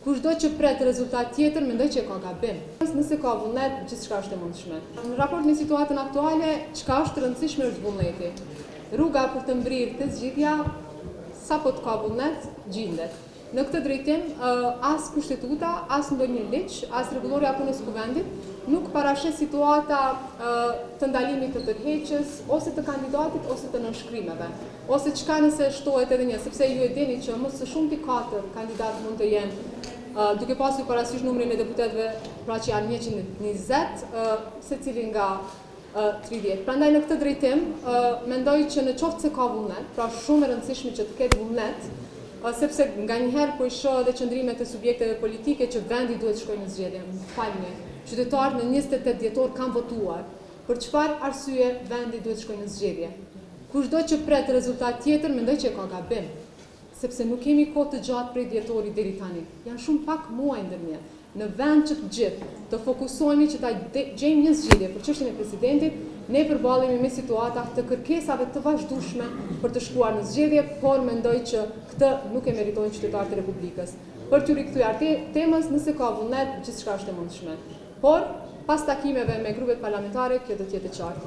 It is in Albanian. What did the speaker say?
Kushdo që pret rezultat tjetër, mendoj që ka gabim. Nëse ka vullnet, gjithçka është e mundshme. Në raport me situatën aktuale, çka është rëndësishme është vullneti. Rruga për të mbrirë të zgjidhja, sapo të ka vullnet, gjendet. Në këtë drejtim, as kushtetuta, as ndonjë ligj, as rregulloria e punës së kuvendit nuk parashes situata të ndalimit të tërheqjes, ose të kandidatit, ose të nënshkrimeve. Ose çka nëse shtohet edhe një, sepse ju e dini që më së shumti 4 kandidatë mund të jenë, duke pasur parasysh numrin e deputetëve, pra që janë 120, secili nga 30. Prandaj në këtë drejtim, mendoj që në qoftë se ka vullnet, pra shumë e rëndësishme që të ketë vullnet, sepse nga njëherë po i shoh edhe qëndrimet e subjekteve politike që vendi duhet shkojë në zgjedhje. Falni, qytetarët në 28 dhjetor kanë votuar. Për çfarë arsye vendi duhet shkojë në zgjedhje? Kushdo që pret rezultat tjetër, mendoj që ka gabim, sepse nuk kemi kohë të gjatë prej dhjetorit deri tani. Janë shumë pak muaj ndërmjet. Në vend që të gjithë të fokusohemi që ta gjejmë një zgjidhje për çështjen e presidentit, ne përballemi me situata të kërkesave të vazhdueshme për të shkuar në zgjedhje, por mendoj që këtë nuk e meritojnë qytetarët e Republikës. Për t'ju rikthyer temës, nëse ka vullnet, gjithçka është e mundshme. Por pas takimeve me grupet parlamentare, kjo do të jetë e qartë.